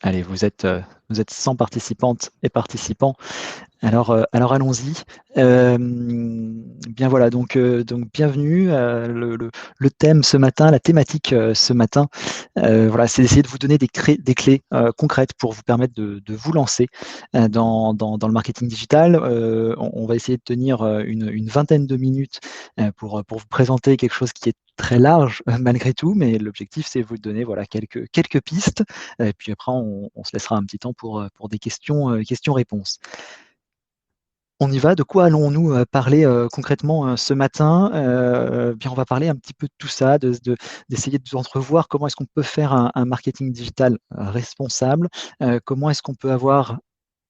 Allez, vous êtes 100 participantes et participants. Alors allons-y. Bien voilà, donc bienvenue. Le thème ce matin, la thématique ce matin, voilà, c'est d'essayer de vous donner des clés concrètes pour vous permettre de vous lancer dans le marketing digital. On va essayer de tenir une vingtaine de minutes pour vous présenter quelque chose qui est très large malgré tout, mais l'objectif c'est de vous donner voilà, quelques pistes, et puis après on se laissera un petit temps pour des questions-réponses. On y va. De quoi allons-nous parler concrètement ce matin? Bien, on va parler un petit peu de tout ça, d'essayer d'entrevoir comment est-ce qu'on peut faire un marketing digital responsable, comment est-ce qu'on peut avoir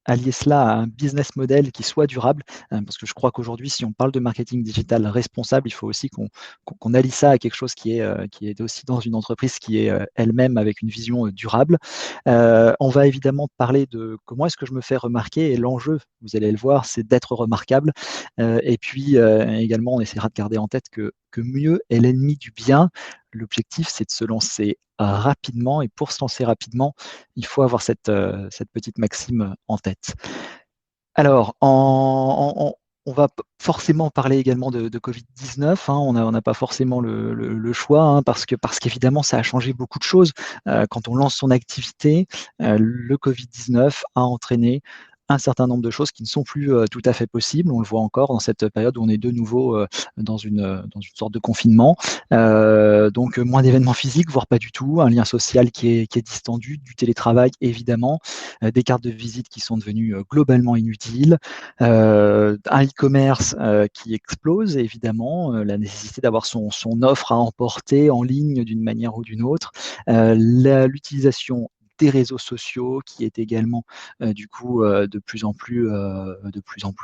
allier cela à un business model qui soit durable, parce que je crois qu'aujourd'hui, si on parle de marketing digital responsable, il faut aussi qu'on allie ça à quelque chose qui est aussi dans une entreprise qui est elle-même avec une vision durable. On va évidemment parler de comment est-ce que je me fais remarquer et l'enjeu, vous allez le voir, c'est d'être remarquable. Et puis également, on essaiera de garder en tête que mieux est l'ennemi du bien. L'objectif, c'est de se lancer rapidement et pour se lancer rapidement, il faut avoir cette petite maxime en tête. Alors, on va forcément parler également de Covid-19, hein. On n'a pas forcément le choix, hein, parce qu'évidemment, ça a changé beaucoup de choses. Quand on lance son activité, le Covid-19 a entraîné un certain nombre de choses qui ne sont plus tout à fait possibles. On le voit encore dans cette période où on est de nouveau dans une sorte de confinement. Donc, moins d'événements physiques, voire pas du tout, un lien social qui est distendu, du télétravail évidemment, des cartes de visite qui sont devenues globalement inutiles, un e-commerce qui explose évidemment, la nécessité d'avoir son offre à emporter en ligne d'une manière ou d'une autre, l'utilisation des réseaux sociaux qui est également du coup de plus en plus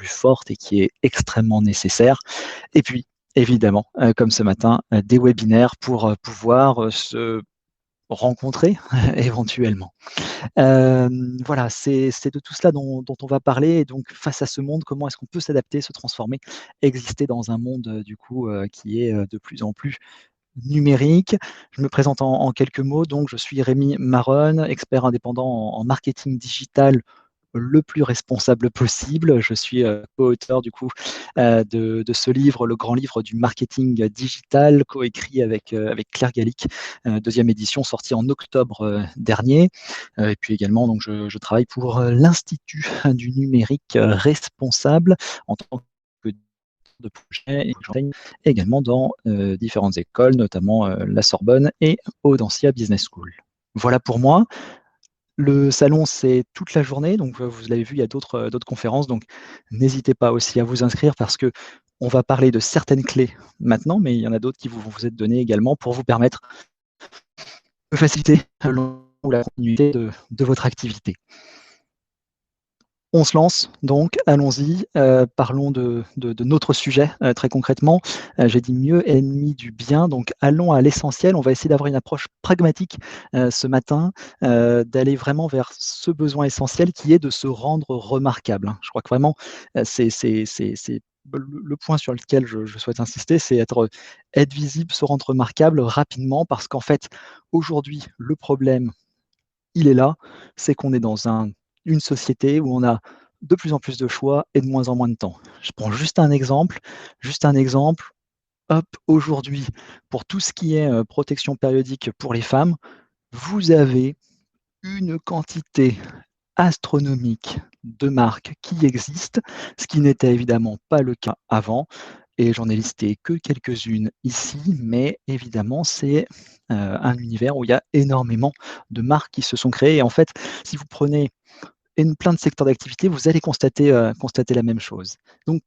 forte et qui est extrêmement nécessaire. Et puis évidemment, comme ce matin, des webinaires pour pouvoir se rencontrer éventuellement. Voilà, c'est de tout cela dont on va parler et donc face à ce monde, comment est-ce qu'on peut s'adapter, se transformer, exister dans un monde, du coup, qui est, de plus en plus numérique. Je me présente en quelques mots, donc je suis Rémi Maronne, expert indépendant en marketing digital le plus responsable possible. Je suis co-auteur du coup de ce livre, le grand livre du marketing digital, coécrit avec Claire Gallic, deuxième édition sortie en octobre dernier. Et puis également, donc, je travaille pour l'Institut du numérique responsable en tant que de projet et j'enseigne également dans différentes écoles, notamment la Sorbonne et Audencia Business School. Voilà pour moi. Le salon, c'est toute la journée, donc vous l'avez vu, il y a d'autres conférences, donc n'hésitez pas aussi à vous inscrire parce que on va parler de certaines clés maintenant, mais il y en a d'autres qui vont vous être données également pour vous permettre de faciliter le long ou la continuité de votre activité. On se lance donc, allons-y, parlons de notre sujet très concrètement. J'ai dit mieux est ennemi du bien, donc allons à l'essentiel. On va essayer d'avoir une approche pragmatique ce matin, d'aller vraiment vers ce besoin essentiel qui est de se rendre remarquable, hein. Je crois que vraiment c'est le point sur lequel je souhaite insister, c'est être visible, se rendre remarquable rapidement parce qu'en fait, aujourd'hui, le problème il est là, c'est qu'on est dans une société où on a de plus en plus de choix et de moins en moins de temps. Je prends juste un exemple. Hop, aujourd'hui, pour tout ce qui est protection périodique pour les femmes, vous avez une quantité astronomique de marques qui existent, ce qui n'était évidemment pas le cas avant. Et j'en ai listé que quelques-unes ici, mais évidemment, c'est un univers où il y a énormément de marques qui se sont créées. Et en fait, si vous prenez plein de secteurs d'activité, vous allez constater la même chose. Donc,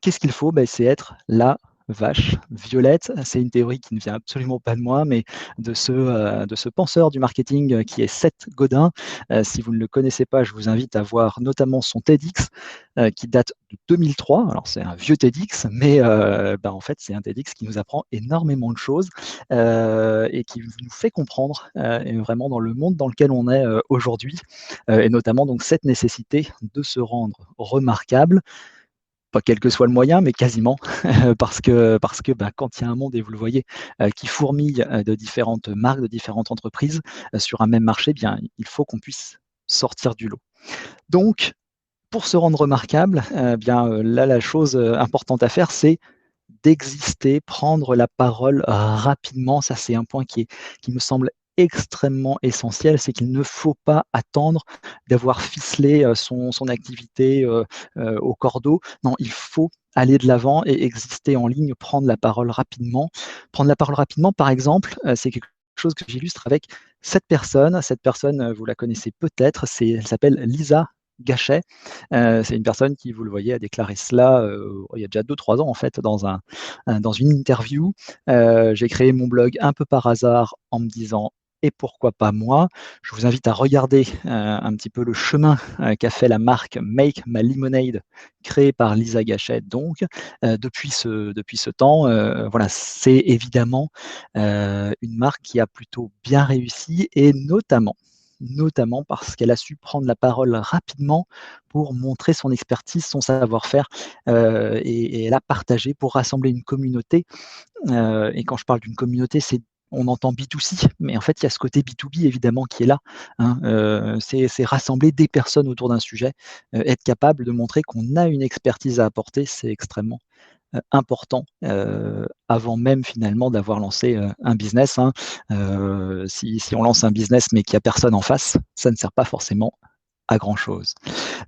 qu'est-ce qu'il faut? Ben, c'est être la vache violette. C'est une théorie qui ne vient absolument pas de moi, mais de ce penseur du marketing qui est Seth Godin. Si vous ne le connaissez pas, je vous invite à voir notamment son TEDx qui date de 2003. Alors c'est un vieux TEDx, mais ben, en fait c'est un TEDx qui nous apprend énormément de choses et qui nous fait comprendre et vraiment dans le monde dans lequel on est aujourd'hui et notamment donc cette nécessité de se rendre remarquable pas quel que soit le moyen, mais quasiment, parce que, bah, quand il y a un monde et vous le voyez, qui fourmille, de différentes marques, de différentes entreprises, sur un même marché, bien, il faut qu'on puisse sortir du lot. Donc pour se rendre remarquable, bien, là, la chose, importante à faire, c'est d'exister, prendre la parole rapidement. Ça, c'est un point qui me semble extrêmement essentiel, c'est qu'il ne faut pas attendre d'avoir ficelé, son activité, au cordeau. Non, il faut aller de l'avant et exister en ligne, prendre la parole rapidement. Prendre la parole rapidement, par exemple, c'est quelque chose que j'illustre avec cette personne. Cette personne, vous la connaissez peut-être, elle s'appelle Lisa Gachet. C'est une personne qui, vous le voyez, a déclaré cela, il y a déjà 2-3 ans en fait dans une interview. J'ai créé mon blog un peu par hasard en me disant: «Et pourquoi pas moi?» Je vous invite à regarder, un petit peu le chemin, qu'a fait la marque Make My Lemonade, créée par Lisa Gachet donc. Depuis ce temps, voilà, c'est évidemment, une marque qui a plutôt bien réussi et notamment parce qu'elle a su prendre la parole rapidement pour montrer son expertise, son savoir-faire, et elle a partagé pour rassembler une communauté, et quand je parle d'une communauté, on entend B2C, mais en fait, il y a ce côté B2B évidemment qui est là, hein, c'est rassembler des personnes autour d'un sujet, être capable de montrer qu'on a une expertise à apporter, c'est extrêmement important, avant même finalement d'avoir lancé, un business, hein. Si on lance un business mais qu'il y a personne en face, ça ne sert pas forcément à grand chose.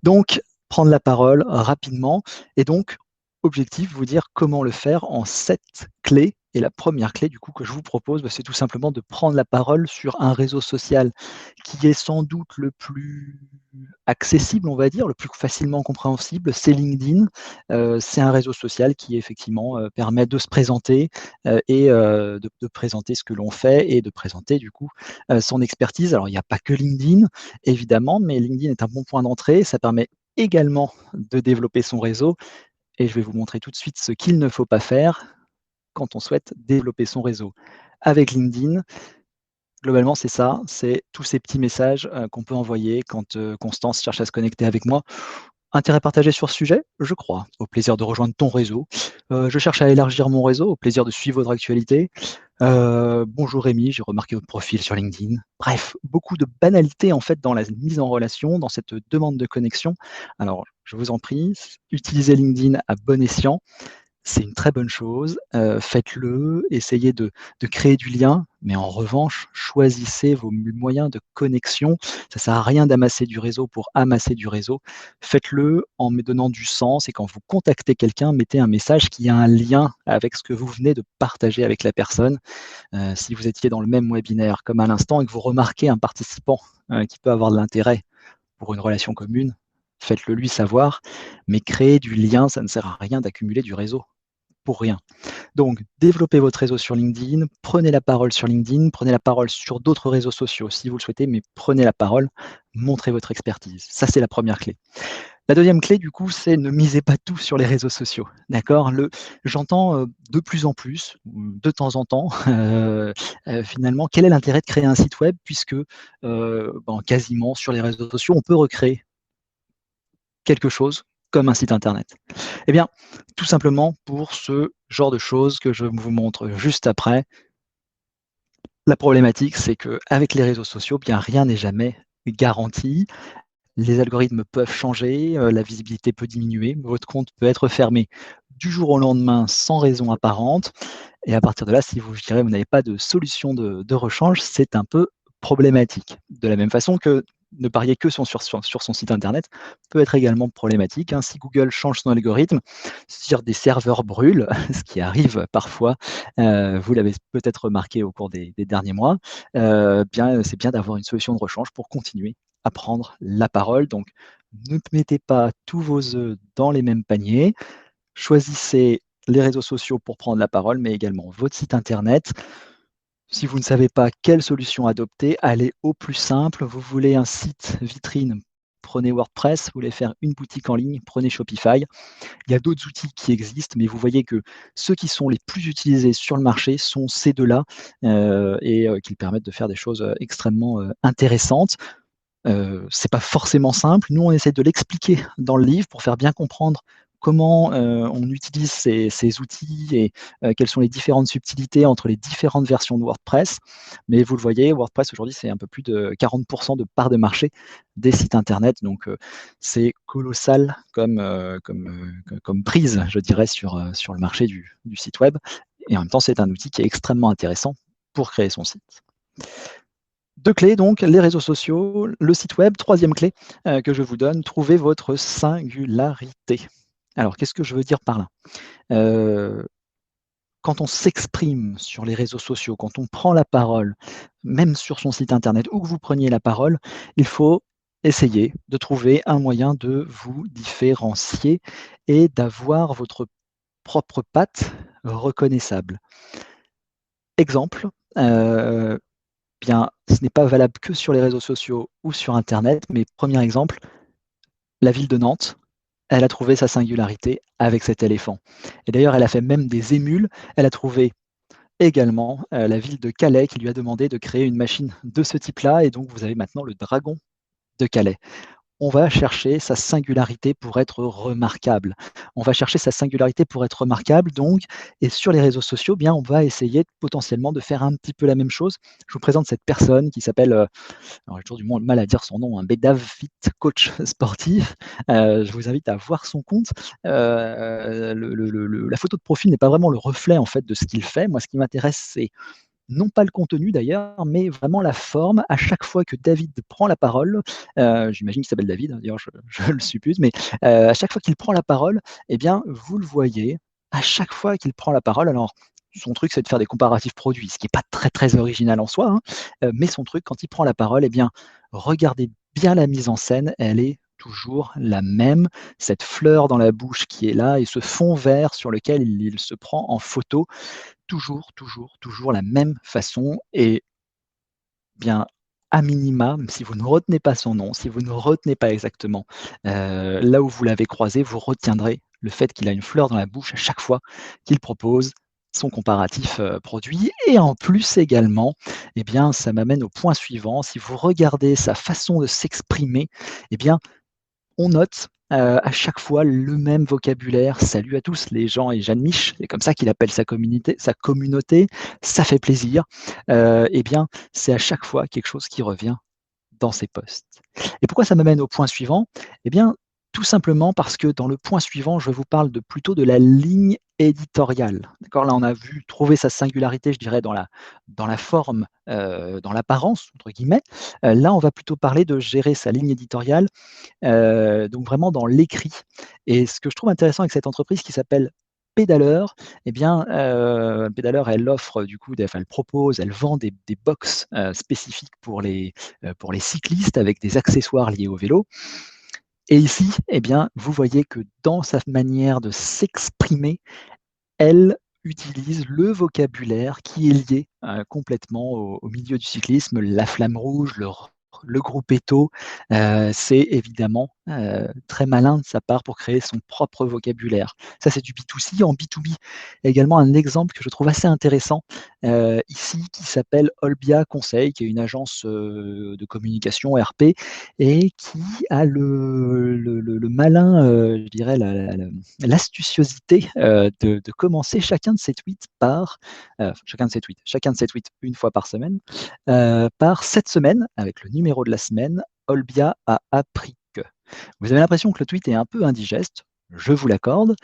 Donc prendre la parole rapidement et donc objectif, vous dire comment le faire en 7 clés et la première clé du coup que je vous propose, bah, c'est tout simplement de prendre la parole sur un réseau social qui est sans doute le plus accessible, on va dire, le plus facilement compréhensible, c'est LinkedIn. C'est un réseau social qui effectivement, permet de se présenter, et de présenter ce que l'on fait et de présenter du coup, son expertise. Alors il n'y a pas que LinkedIn évidemment, mais LinkedIn est un bon point d'entrée. Ça permet également de développer son réseau et je vais vous montrer tout de suite ce qu'il ne faut pas faire quand on souhaite développer son réseau. Avec LinkedIn, globalement, c'est ça, c'est tous ces petits messages, qu'on peut envoyer quand, Constance cherche à se connecter avec moi. Intérêt partagé sur ce sujet? Je crois. Au plaisir de rejoindre ton réseau. Je cherche à élargir mon réseau. Au plaisir de suivre votre actualité. Bonjour Rémi, j'ai remarqué votre profil sur LinkedIn. Bref, beaucoup de banalité en fait dans la mise en relation, dans cette demande de connexion. Alors, je vous en prie, utilisez LinkedIn à bon escient. C'est une très bonne chose, faites-le, essayez de créer du lien, mais en revanche, choisissez vos moyens de connexion. Ça sert à rien d'amasser du réseau pour amasser du réseau. Faites-le en me donnant du sens et quand vous contactez quelqu'un, mettez un message qui a un lien avec ce que vous venez de partager avec la personne. Si vous étiez dans le même webinaire comme à l'instant et que vous remarquez un participant, qui peut avoir de l'intérêt pour une relation commune, faites-le lui savoir, mais créez du lien, ça ne sert à rien d'accumuler du réseau pour rien. Donc, développez votre réseau sur LinkedIn, prenez la parole sur LinkedIn, prenez la parole sur d'autres réseaux sociaux si vous le souhaitez, mais prenez la parole, montrez votre expertise. Ça, c'est la première clé. La deuxième clé, du coup, c'est ne misez pas tout sur les réseaux sociaux. D'accord. J'entends de plus en plus, de temps en temps, finalement, quel est l'intérêt de créer un site web puisque quasiment sur les réseaux sociaux, on peut recréer quelque chose comme un site internet. Eh bien, tout simplement pour ce genre de choses que je vous montre juste après. La problématique, c'est qu'avec les réseaux sociaux, bien rien n'est jamais garanti. Les algorithmes peuvent changer, la visibilité peut diminuer, votre compte peut être fermé du jour au lendemain sans raison apparente et à partir de là, si vous je dirais, vous n'avez pas de solution de rechange, c'est un peu problématique. De la même façon que ne parier que sur son site internet peut être également problématique, hein. Si Google change son algorithme, si des serveurs brûlent, ce qui arrive parfois, vous l'avez peut-être remarqué au cours des derniers mois, bien, c'est bien d'avoir une solution de rechange pour continuer à prendre la parole. Donc ne mettez pas tous vos œufs dans les mêmes paniers. Choisissez les réseaux sociaux pour prendre la parole, mais également votre site internet. Si vous ne savez pas quelle solution adopter, allez au plus simple. Vous voulez un site vitrine, prenez WordPress. Vous voulez faire une boutique en ligne, prenez Shopify. Il y a d'autres outils qui existent, mais vous voyez que ceux qui sont les plus utilisés sur le marché sont ces 2-là, et qu'ils permettent de faire des choses, extrêmement, intéressantes. C'est pas forcément simple. Nous, on essaie de l'expliquer dans le livre pour faire bien comprendre comment, on utilise ces outils et quelles sont les différentes subtilités entre les différentes versions de WordPress. Mais vous le voyez, WordPress aujourd'hui, c'est un peu plus de 40 de part de marché des sites internet, donc c'est colossal comme prise, je dirais, sur le marché du site web et en même temps, c'est un outil qui est extrêmement intéressant pour créer son site. 2 clés donc, les réseaux sociaux, le site web. Troisième clé, que je vous donne, trouver votre singularité. Alors qu'est-ce que je veux dire par là? Heu, Quand on s'exprime sur les réseaux sociaux, quand on prend la parole, même sur son site internet, où que vous preniez la parole, il faut essayer de trouver un moyen de vous différencier et d'avoir votre propre patte reconnaissable. Exemple, bien, ce n'est pas valable que sur les réseaux sociaux ou sur internet, mais premier exemple, la ville de Nantes, elle a trouvé sa singularité avec cet éléphant et d'ailleurs, elle a fait même des émules. Elle a trouvé également, la ville de Calais qui lui a demandé de créer une machine de ce type-là et donc vous avez maintenant le dragon de Calais. On va chercher sa singularité pour être remarquable. On va chercher sa singularité pour être remarquable donc et sur les réseaux sociaux, bien, on va essayer potentiellement de faire un petit peu la même chose. Je vous présente cette personne qui s'appelle, alors j'ai toujours du mal à dire son nom, hein, Bedav Fit Coach sportif. Je vous invite à voir son compte. La photo de profil n'est pas vraiment le reflet, en fait, de ce qu'il fait. Moi, ce qui m'intéresse, c'est non pas le contenu d'ailleurs, mais vraiment la forme. À chaque fois que David prend la parole, j'imagine qu'il s'appelle David, hein, d'ailleurs je le suppose, mais à chaque fois qu'il prend la parole, eh bien, vous le voyez, à chaque fois qu'il prend la parole, alors son truc, c'est de faire des comparatifs produits, ce qui est pas très, très original en soi, hein, mais son truc, quand il prend la parole, eh bien, regardez bien la mise en scène, elle est toujours la même. Cette fleur dans la bouche qui est là et ce fond vert sur lequel il se prend en photo, toujours, toujours, toujours la même façon et bien, à minima, même si vous ne retenez pas son nom, si vous ne retenez pas exactement, là où vous l'avez croisé, vous retiendrez le fait qu'il a une fleur dans la bouche à chaque fois qu'il propose son comparatif, produit et en plus également, eh bien, ça m'amène au point suivant. Si vous regardez sa façon de s'exprimer, eh bien, on note, à chaque fois le même vocabulaire. «Salut à tous les gens et Jeanne Mich», c'est comme ça qu'il appelle sa communauté, ça fait plaisir. Et bien, c'est à chaque fois quelque chose qui revient dans ses posts. Et pourquoi ça m'amène au point suivant? Eh bien, tout simplement parce que dans le point suivant, je vous parle plutôt de la ligne éditoriale. D'accord? Là, on a vu trouver sa singularité, je dirais, dans la forme, dans «l'apparence» entre guillemets. Là, on va plutôt parler de gérer sa ligne éditoriale, donc vraiment dans l'écrit et ce que je trouve intéressant avec cette entreprise qui s'appelle Pédaleur, eh bien, Pédaleur, elle offre du coup des enfin, elle propose, elle vend des box, spécifiques pour les cyclistes avec des accessoires liés au vélo et ici, eh bien, vous voyez que dans sa manière de s'exprimer, elle utilise le vocabulaire qui est lié, complètement au milieu du cyclisme, la flamme rouge, le gruppetto, c'est évidemment, très malin de sa part pour créer son propre vocabulaire. Ça, c'est du B2C. En B2B, également un exemple que je trouve assez intéressant, ici, qui s'appelle Olbia Conseil, qui est une agence, de communication RP et qui a le malin, je dirais l'astuciosité, de commencer chacun de ses tweets une fois par semaine, par cette semaine, avec le numéro de la semaine, Olbia a appris que. Vous avez l'impression que le tweet est un peu indigeste, je vous l'accorde,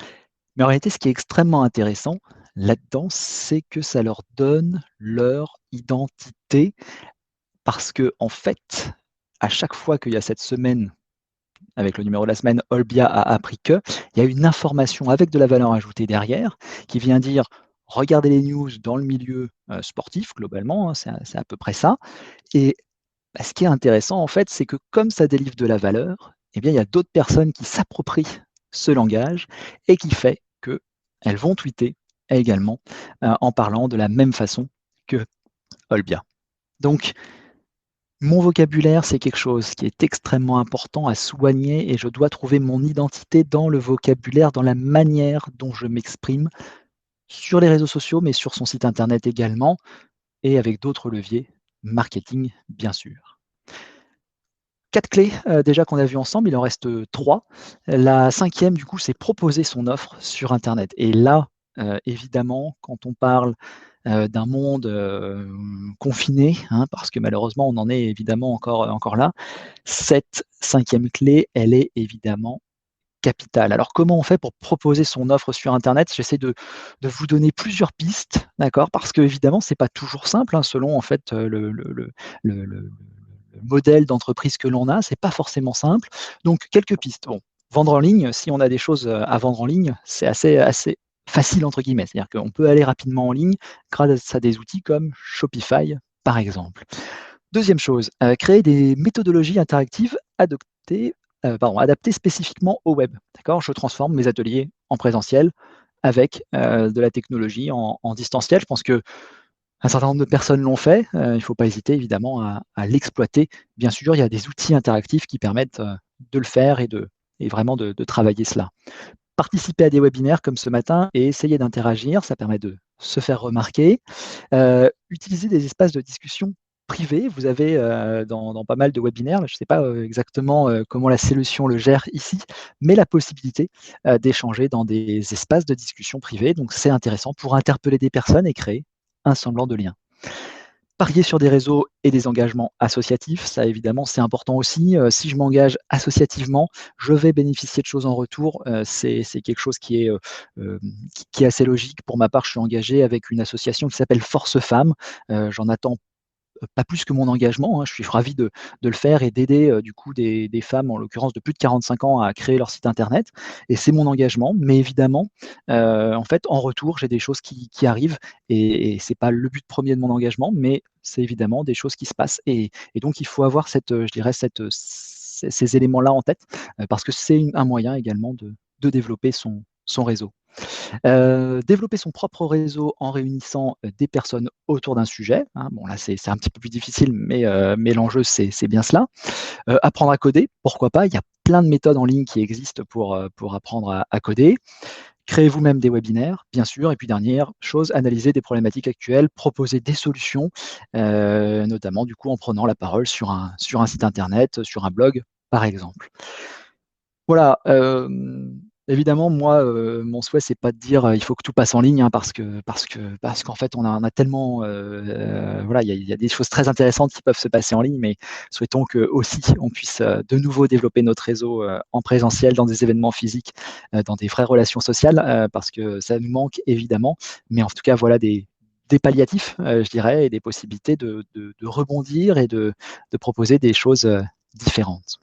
mais en réalité, ce qui est extrêmement intéressant là-dedans, c'est que ça leur donne leur identité parce que en fait, à chaque fois qu'il y a cette semaine avec le numéro de la semaine, Olbia a appris que, il y a une information avec de la valeur ajoutée derrière qui vient dire: «Regardez les news dans le milieu, sportif», globalement, hein, c'est à peu près ça et bah, ce qui est intéressant, en fait, c'est que comme ça délivre de la valeur, eh bien, il y a d'autres personnes qui s'approprient ce langage et qui fait qu'elles vont tweeter également, en parlant de la même façon que Olbia. Donc mon vocabulaire, c'est quelque chose qui est extrêmement important à soigner et je dois trouver mon identité dans le vocabulaire, dans la manière dont je m'exprime sur les réseaux sociaux, mais sur son site internet également et avec d'autres leviers, marketing bien sûr. 4 clés, déjà qu'on a vues ensemble, il en reste, 3. La cinquième du coup, c'est proposer son offre sur internet et là, évidemment, quand on parle, d'un monde, confiné, hein, parce que malheureusement on en est évidemment encore là, cette cinquième clé, elle est évidemment capitale. Alors comment on fait pour proposer son offre sur internet? J'essaie de vous donner plusieurs pistes, d'accord? Parce qu'évidemment, c'est pas toujours simple, hein, selon en fait, le modèle d'entreprise que l'on a, c'est pas forcément simple. Donc quelques pistes. Bon, vendre en ligne, si on a des choses, à vendre en ligne, c'est assez «facile» entre guillemets. C'est-à-dire qu'on peut aller rapidement en ligne grâce à des outils comme Shopify, par exemple. Deuxième chose, créer des méthodologies interactives adaptées spécifiquement au web. D'accord? Je transforme mes ateliers en présentiel avec, de la technologie en distanciel. Je pense qu'un certain nombre de personnes l'ont fait, il ne faut pas hésiter évidemment à l'exploiter. Bien sûr, il y a des outils interactifs qui permettent, de le faire et vraiment de travailler cela. Participer à des webinaires comme ce matin et essayer d'interagir, ça permet de se faire remarquer. Utiliser des espaces de discussion privés. Vous avez, dans pas mal de webinaires, je ne sais pas, exactement, comment la solution le gère ici, mais la possibilité, d'échanger dans des espaces de discussion privés. Donc c'est intéressant pour interpeller des personnes et créer un semblant de lien. Parier sur des réseaux et des engagements associatifs, ça évidemment c'est important aussi. Si je m'engage associativement, je vais bénéficier de choses en retour. C'est quelque chose hem, qui est assez logique. Pour ma part, je suis engagé avec une association qui s'appelle Force Femmes. J'en attends pas plus que mon engagement, hein. Je suis ravi de le faire et d'aider, du coup des femmes, en l'occurrence de plus de 45 ans, à créer leur site internet et c'est mon engagement. Mais évidemment, en fait, en retour, j'ai des choses qui arrivent et c'est pas le but premier de mon engagement, mais c'est évidemment des choses qui se passent et donc il faut avoir cette, je dirais ces éléments-là en tête, parce que c'est un moyen également de développer son réseau. Développer son propre réseau en réunissant, des personnes autour d'un sujet, hein. Bon là, c'est un petit peu plus difficile, mais l'enjeu, c'est bien cela. Apprendre à coder, pourquoi pas? Il y a plein de méthodes en ligne qui existent pour apprendre à coder. Créer vous-même des webinaires, bien sûr et puis dernière chose, analyser des problématiques actuelles, proposer des solutions, notamment du coup en prenant la parole sur un site internet, sur un blog, par exemple. Voilà, évidemment, moi, mon souhait, c'est pas de dire, «Il faut que tout passe en ligne», hein, parce qu'en fait, on a tellement, voilà, il y a des choses très intéressantes qui peuvent se passer en ligne, mais souhaitons qu'aussi on puisse, de nouveau développer notre réseau, en présentiel, dans des événements physiques, dans des vraies relations sociales, parce que ça nous manque évidemment. Mais en tout cas, voilà des palliatifs, je dirais et des possibilités de rebondir et de proposer des choses, différentes.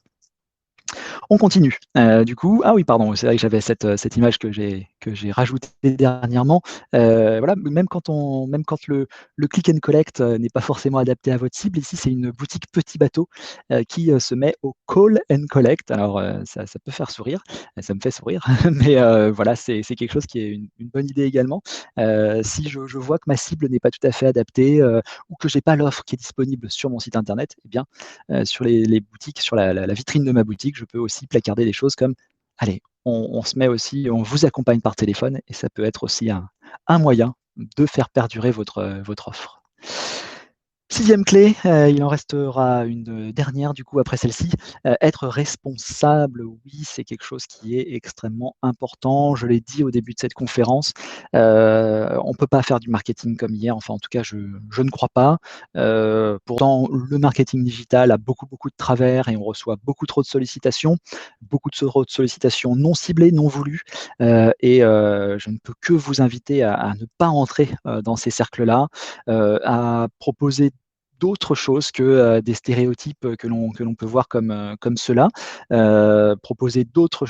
On continue. Du coup ah oui pardon, c'est vrai que j'avais cette image que j'ai rajoutée dernièrement. Voilà, même quand le click and collect, n'est pas forcément adapté à votre cible, ici c'est une boutique petit bateau, qui, se met au call and collect. Alors, ça peut faire sourire, ça me fait sourire, mais voilà, c'est quelque chose qui est une bonne idée également. Si je vois que ma cible n'est pas tout à fait adaptée, ou que j'ai pas l'offre qui est disponible sur mon site internet, eh bien, sur les boutiques, sur la vitrine de ma boutique, je peux aussi placarder des choses comme: «Allez, on se met aussi on vous accompagne par téléphone» et ça peut être aussi un moyen de faire perdurer votre offre. Sixième clé, il en restera une, dernière du coup après celle-ci, être responsable, oui, c'est quelque chose qui est extrêmement important. Je l'ai dit au début de cette conférence, on peut pas faire du marketing comme hier, enfin en tout cas je ne crois pas. Pourtant le marketing digital a beaucoup de travers et on reçoit beaucoup trop de sollicitations, trop de sollicitations non ciblées, non voulues, je ne peux que vous inviter à ne pas entrer, dans ces cercles-là, à proposer d'autres choses que, des stéréotypes, que l'on peut voir comme ceux-là. Proposer d'autres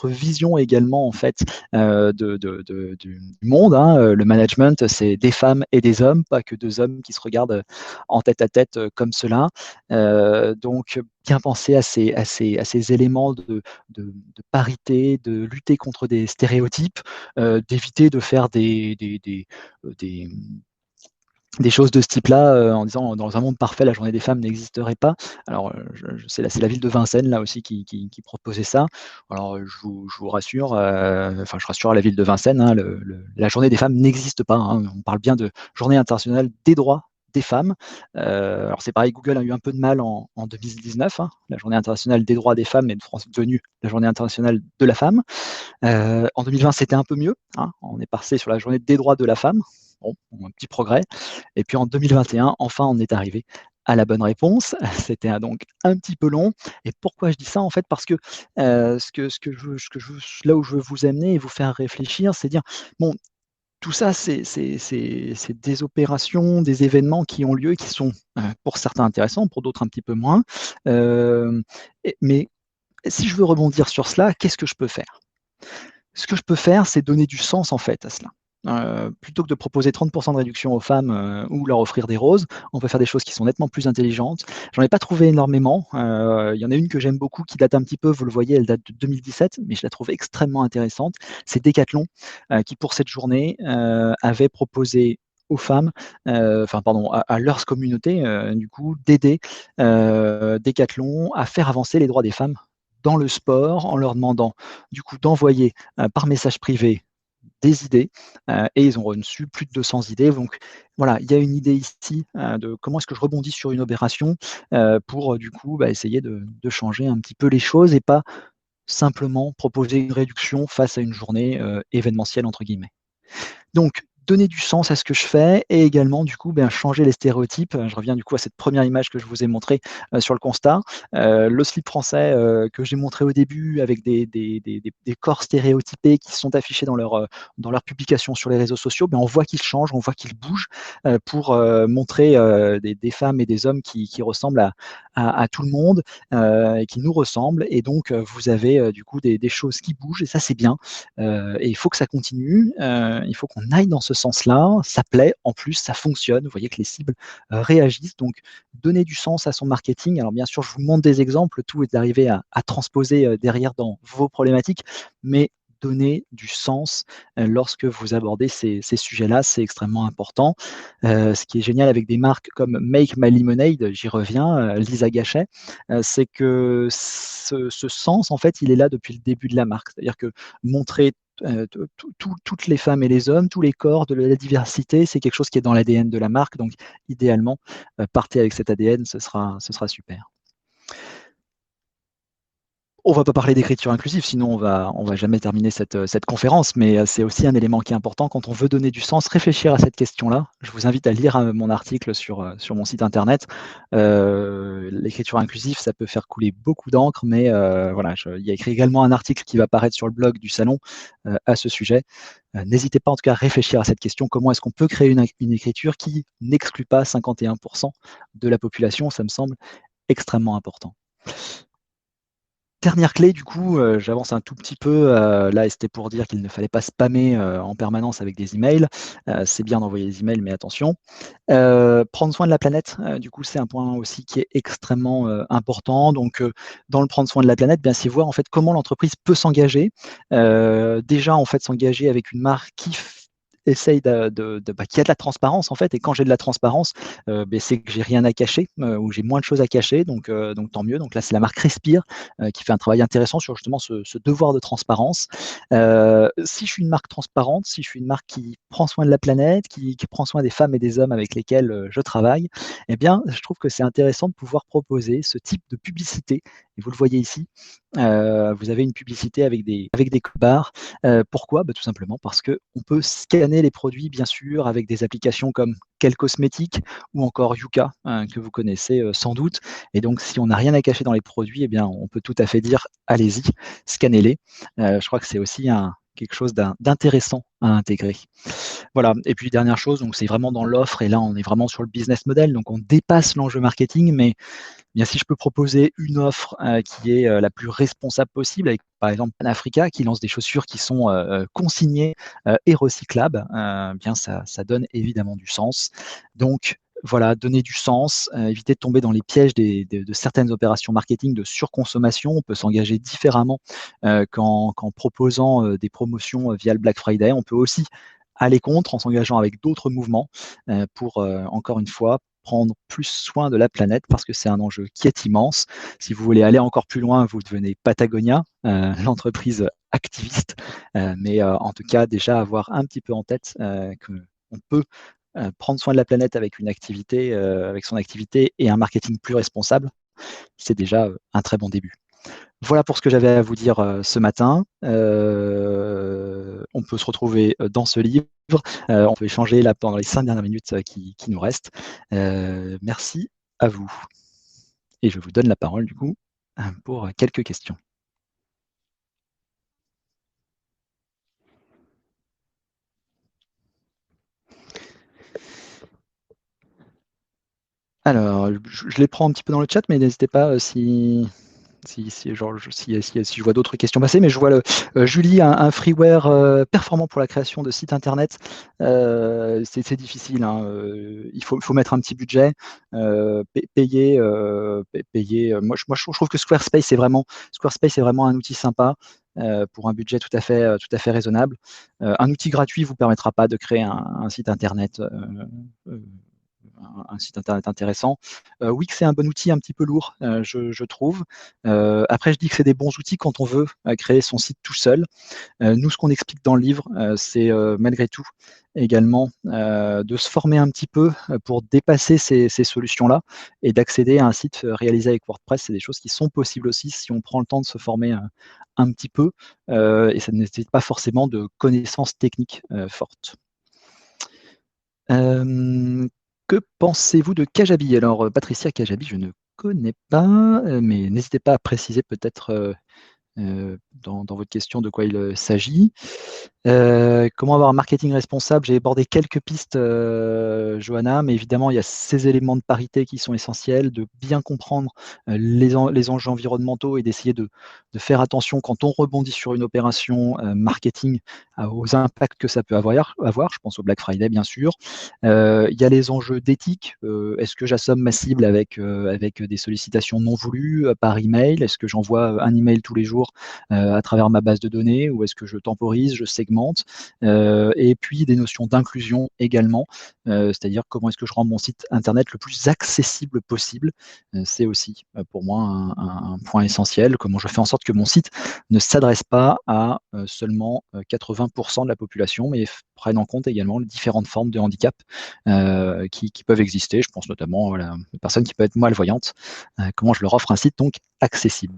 visions également en fait, du monde, hein. Le management, c'est des femmes et des hommes, pas que 2 hommes qui se regardent, en tête à tête, comme cela. Donc bien penser à ces éléments de parité, de lutter contre des stéréotypes, d'éviter de faire des choses de ce type-là, en disant: «Dans un monde parfait, la journée des femmes n'existerait pas». Alors, je c'est la ville de Vincennes, là aussi, qui proposait ça. Alors, je vous rassure, enfin, je rassure la ville de Vincennes, hein, la journée des femmes n'existe pas, hein. On parle bien de Journée internationale des droits des femmes. Alors c'est pareil, Google a eu un peu de mal en 2019, hein, la Journée internationale des droits des femmes est devenue la Journée internationale de la femme. En 2020, c'était un peu mieux, hein, on est passé sur la Journée des droits de la femme. Bon, un petit progrès. Et puis en 2021, enfin, on est arrivé à la bonne réponse. C'était donc un petit peu long. Et pourquoi je dis ça? En fait, parce que, là où je veux vous amener et vous faire réfléchir, c'est dire, bon, tout ça, c'est des opérations, des événements qui ont lieu et qui sont, pour certains intéressants, pour d'autres un petit peu moins. Hem mais si je veux rebondir sur cela, qu'est-ce que je peux faire? Ce que je peux faire, c'est donner du sens, en fait, à cela. Plutôt que de proposer 30 de réduction aux femmes, ou leur offrir des roses, on peut faire des choses qui sont nettement plus intelligentes. J'en ai pas trouvé énormément, il y en a une que j'aime beaucoup qui date un petit peu, vous le voyez, elle date de 2017, mais je la trouve extrêmement intéressante. C'est Decathlon, qui pour cette journée, avait proposé aux femmes, enfin pardon, à leur communauté, du coup, d'aider, Decathlon à faire avancer les droits des femmes dans le sport, en leur demandant du coup d'envoyer, par message privé des idées, et ils ont reçu plus de 200 idées. Donc voilà, il y a une idée ici, de comment est-ce que je rebondis sur une opération, pour, du coup, bah, essayer de changer un petit peu les choses et pas simplement proposer une réduction face à une journée, «événementielle» entre guillemets. Donc, donner du sens à ce que je fais et également du coup, ben, changer les stéréotypes. Je reviens du coup à cette première image que je vous ai montrée, sur le constat. Le slip français, que j'ai montré au début avec des corps stéréotypés qui sont affichés dans leurs publications sur les réseaux sociaux, ben, on voit qu'ils changent, on voit qu'ils bougent, pour, montrer, des femmes et des hommes qui ressemblent à tout le monde, et qui nous ressemblent et donc, vous avez, du coup des choses qui bougent et ça c'est bien. Et il faut que ça continue, il faut qu'on aille dans ce sens-là. Ça plaît, en plus ça fonctionne. Vous voyez que les cibles, réagissent, donc donner du sens à son marketing. Alors bien sûr, je vous montre des exemples, le tout est d'arriver à transposer, derrière dans vos problématiques, mais donner du sens, lorsque vous abordez ces sujets-là, c'est extrêmement important. Ce qui est génial avec des marques comme Make My Lemonade, j'y reviens, Lisa Gachet, c'est que ce sens, en fait, il est là depuis le début de la marque. C'est-à-dire que montrer, toutes les femmes et les hommes, tous les corps, de la diversité, c'est quelque chose qui est dans l'ADN de la marque, donc idéalement, partez avec cet ADN, ce sera super. On va pas parler d'écriture inclusive, sinon on va jamais terminer cette conférence, mais c'est aussi un élément qui est important quand on veut donner du sens, réfléchir à cette question-là. Je vous invite à lire, mon article sur mon site internet. L'écriture inclusive, ça peut faire couler beaucoup d'encre, mais voilà, il y a écrit également un article qui va paraître sur le blog du salon, à ce sujet. N'hésitez pas en tout cas à réfléchir à cette question, comment est-ce qu'on peut créer une écriture qui n'exclut pas 51 de la population? Ça me semble extrêmement important. Dernière clé du coup, j'avance un tout petit peu, là c'était pour dire qu'il ne fallait pas spammer, en permanence avec des emails. C'est bien d'envoyer des emails, mais attention. Prendre soin de la planète, du coup, c'est un point aussi qui est extrêmement, important. Donc, dans le prendre soin de la planète, bien, c'est voir en fait comment l'entreprise peut s'engager. Déjà en fait s'engager avec une marque qui essaye bah, qui a de la transparence en fait et quand j'ai de la transparence, beh, c'est que j'ai rien à cacher, ou j'ai moins de choses à cacher donc tant mieux. Donc là, c'est la marque Respire, qui fait un travail intéressant sur justement ce devoir de transparence. Si je suis une marque transparente, si je suis une marque qui prend soin de la planète, qui prend soin des femmes et des hommes avec lesquels, je travaille, eh bien, je trouve que c'est intéressant de pouvoir proposer ce type de publicité et vous le voyez ici, vous avez une publicité avec des codes barres. Pourquoi? Bah, tout simplement parce qu'on peut scanner les produits, bien sûr, avec des applications comme Quel Cosmétique ou encore Yuka, que vous connaissez, sans doute et donc si on n'a rien à cacher dans les produits, eh bien, on peut tout à fait dire: «Allez-y, scannez-les». Je crois que c'est aussi quelque chose d'intéressant à intégrer. Voilà et puis dernière chose, donc c'est vraiment dans l'offre et là, on est vraiment sur le business model, donc on dépasse l'enjeu marketing, mais bien, si je peux proposer une offre, qui est, la plus responsable possible avec, par exemple, Panafrica qui lance des chaussures qui sont, consignées, et recyclables, bien ça donne évidemment du sens. Donc voilà, donner du sens, éviter de tomber dans les pièges de certaines opérations marketing de surconsommation. On peut s'engager différemment, qu'en proposant, des promotions, via le Black Friday. On peut aussi aller contre en s'engageant avec d'autres mouvements, pour, encore une fois, prendre plus soin de la planète parce que c'est un enjeu qui est immense. Si vous voulez aller encore plus loin, vous devenez Patagonia, l'entreprise activiste, mais en tout cas déjà avoir un petit peu en tête, qu'on peut prendre soin de la planète avec une activité, avec son activité et un marketing plus responsable, c'est déjà, un très bon début. Voilà pour ce que j'avais à vous dire, ce matin. On peut se retrouver, dans ce livre, on peut échanger là pendant les 5 dernières minutes, qui nous restent. Merci à vous et je vous donne la parole du coup, pour quelques questions. Alors, je les prends un petit peu dans le chat, mais n'hésitez pas, si genre si je vois d'autres questions passer, mais je vois Julie, un freeware, performant pour la création de sites internet. C'est difficile, hein, il faut mettre un petit budget, payer, moi je trouve que Squarespace est vraiment un outil sympa, pour un budget tout à fait raisonnable. Un outil gratuit vous permettra pas de créer un site internet, heu un site internet intéressant. Wix c'est un bon outil un petit peu lourd, je trouve. Après je dis que c'est des bons outils quand on veut, créer son site tout seul. Nous ce qu'on explique dans le livre, c'est, malgré tout également, de se former un petit peu, pour dépasser ces solutions-là et d'accéder à un site, réalisé avec WordPress. C'est des choses qui sont possibles aussi si on prend le temps de se former, un petit peu, et ça ne nécessite pas forcément de connaissances techniques, fortes. Que pensez-vous de Kajabi? Alors, Patricia Kajabi, je ne connais pas, mais n'hésitez pas à préciser peut-être, dans votre question de quoi il, s'agit. Comment avoir un marketing responsable? J'ai abordé quelques pistes, Johanna, mais évidemment, il y a ces éléments de parité qui sont essentiels, de bien comprendre, les enjeux environnementaux et d'essayer de faire attention quand on rebondit sur une opération, marketing, aux impacts que ça peut avoir. Je pense au Black Friday, bien sûr. Il y a les enjeux d'éthique. Est-ce que j'assomme ma cible avec des sollicitations non voulues, par email? Est-ce que j'envoie un email tous les jours, à travers ma base de données ou est-ce que je temporise, je segmente? Et puis des notions d'inclusion également, c'est-à-dire comment est-ce que je rends mon site internet le plus accessible possible? C'est aussi, pour moi un point essentiel. Comment je fais en sorte que mon site ne s'adresse pas à, seulement, 80 de la population, mais prenne en compte également les différentes formes de handicap, qui peuvent exister. Je pense notamment, voilà, aux personnes qui peuvent être malvoyantes. Comment je leur offre un site donc accessible.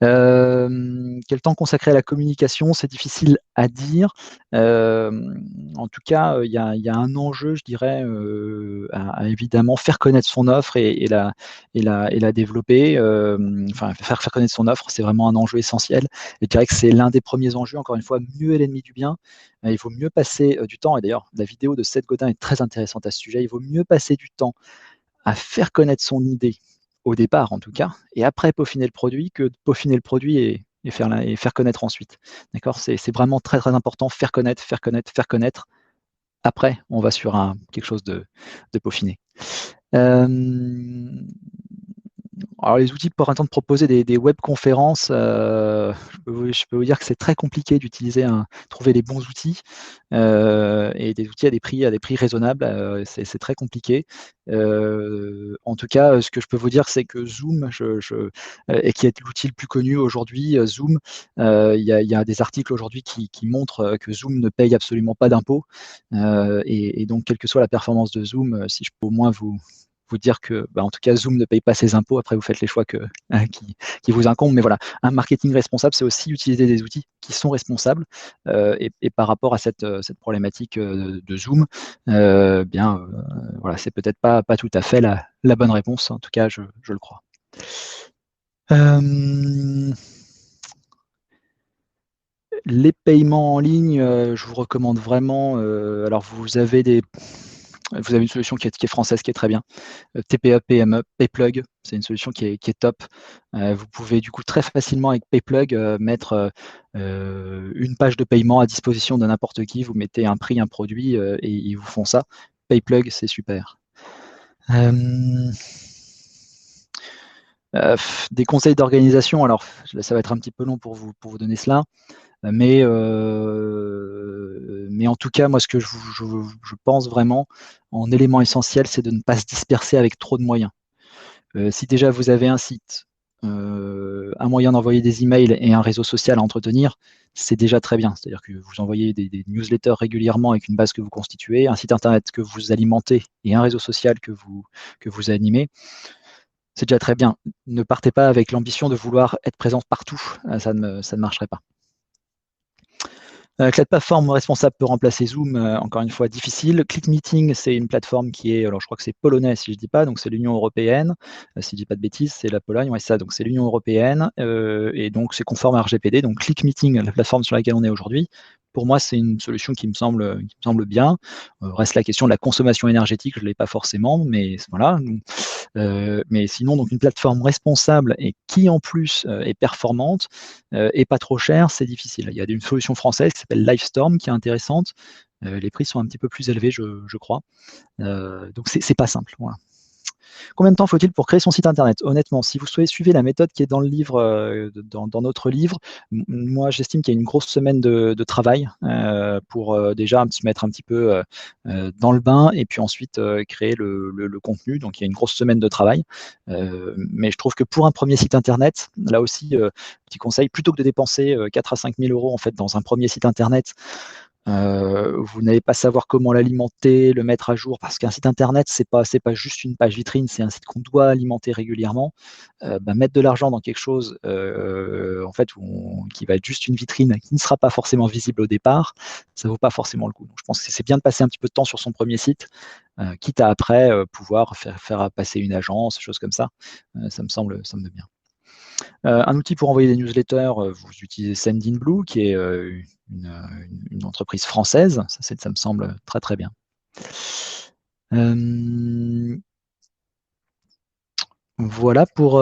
Quel temps consacrer à la communication? C'est difficile à dire. En tout cas, il y a un enjeu, je dirais, à évidemment faire connaître son offre et la développer. Enfin, faire connaître son offre, c'est vraiment un enjeu essentiel. Et je dirais que c'est l'un des premiers enjeux. Encore une fois, mieux est l'ennemi du bien. Il vaut mieux passer, du temps et d'ailleurs la vidéo de Seth Godin est très intéressante à ce sujet. Il vaut mieux passer du temps à faire connaître son idée, au départ en tout cas, et après peaufiner le produit, que de peaufiner le produit et faire connaître ensuite. D'accord? C'est vraiment très, très important, faire connaître, faire connaître, faire connaître. Après, on va sur quelque chose de peaufiné. Hem alors les outils pour de proposer des webconférences, je peux vous dire que c'est très compliqué trouver les bons outils, et des outils à des prix raisonnables, c'est très compliqué. En tout cas, ce que je peux vous dire, c'est que Zoom, et qui est l'outil le plus connu aujourd'hui, Zoom, il y a des articles aujourd'hui qui montrent, que Zoom ne paye absolument pas d'impôts, et donc quelle que soit la performance de Zoom, si je peux au moins vous dire que, bah, en tout cas, Zoom ne paye pas ses impôts. Après, vous faites les choix qui vous incombent. Mais voilà, un marketing responsable, c'est aussi utiliser des outils qui sont responsables. Et par rapport à cette problématique de Zoom, bien, voilà, c'est peut-être pas tout à fait la bonne réponse. En tout cas, je le crois. Les paiements en ligne, je vous recommande vraiment, alors vous avez une solution qui est française, qui est très bien. TPE-PME, Payplug, c'est une solution qui est top. Vous pouvez du coup très facilement avec Payplug, mettre, une page de paiement à disposition de n'importe qui. Vous mettez un prix, un produit, et ils vous font ça. Payplug, c'est super. Hem, des conseils d'organisation, alors là, ça va être un petit peu long pour vous donner cela, mais en tout cas, moi, ce que je pense vraiment en élément essentiel, c'est de ne pas se disperser avec trop de moyens. Si déjà vous avez un site, un moyen d'envoyer des emails et un réseau social à entretenir, c'est déjà très bien. C'est-à-dire que vous envoyez des newsletters régulièrement avec une base que vous constituez, un site internet que vous alimentez et un réseau social que vous animez. C'est déjà très bien. Ne partez pas avec l'ambition de vouloir être présent partout, ça ne marcherait pas. Que la plateforme responsable peut remplacer Zoom, encore une fois difficile. ClickMeeting, c'est une plateforme qui est, alors je crois que c'est polonais si je dis pas, donc c'est l'Union européenne. Si je dis pas de bêtises, c'est la Pologne, ouais c'est ça, donc c'est l'Union européenne, et donc c'est conforme à RGPD. Donc ClickMeeting, la plateforme sur laquelle on est aujourd'hui, pour moi, c'est une solution qui me semble bien. Reste la question de la consommation énergétique, je l'ai pas forcément, mais voilà. Mais sinon, donc une plateforme responsable et qui en plus est performante et pas trop chère, c'est difficile. Il y a une solution française qui s'appelle Livestorm qui est intéressante. Les prix sont un petit peu plus élevés, je crois. Donc c'est pas simple. Voilà. Combien de temps faut-il pour créer son site internet? Honnêtement, si vous suivez la méthode qui est dans le livre, dans notre livre, moi j'estime qu'il y a une grosse semaine de travail pour déjà se mettre un petit peu dans le bain et puis ensuite créer le contenu. Donc il y a une grosse semaine de travail. Mais je trouve que pour un premier site internet, là aussi, petit conseil, plutôt que de dépenser 4 à 5 000 euros en fait, dans un premier site internet, vous n'allez pas savoir comment l'alimenter, le mettre à jour, parce qu'un site internet, c'est pas juste une page vitrine, c'est un site qu'on doit alimenter régulièrement. Mettre de l'argent dans quelque chose, en fait, qui va être juste une vitrine, qui ne sera pas forcément visible au départ, ça vaut pas forcément le coup. Donc je pense que c'est bien de passer un petit peu de temps sur son premier site, quitte à après, pouvoir faire passer une agence, choses comme ça. Ça me semble bien. Un outil pour envoyer des newsletters, vous utilisez Sendinblue, qui est une entreprise française. Ça me semble très très bien. Voilà pour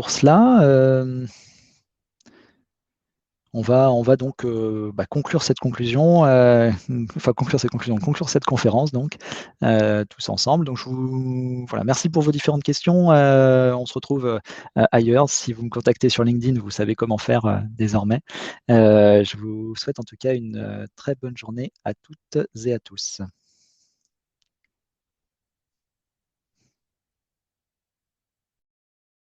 cela. On va donc conclure cette conclusion, enfin conclure cette conférence donc, tous ensemble. Donc voilà, merci pour vos différentes questions. On se retrouve ailleurs. Si vous me contactez sur LinkedIn, vous savez comment faire désormais. Je vous souhaite en tout cas une très bonne journée à toutes et à tous.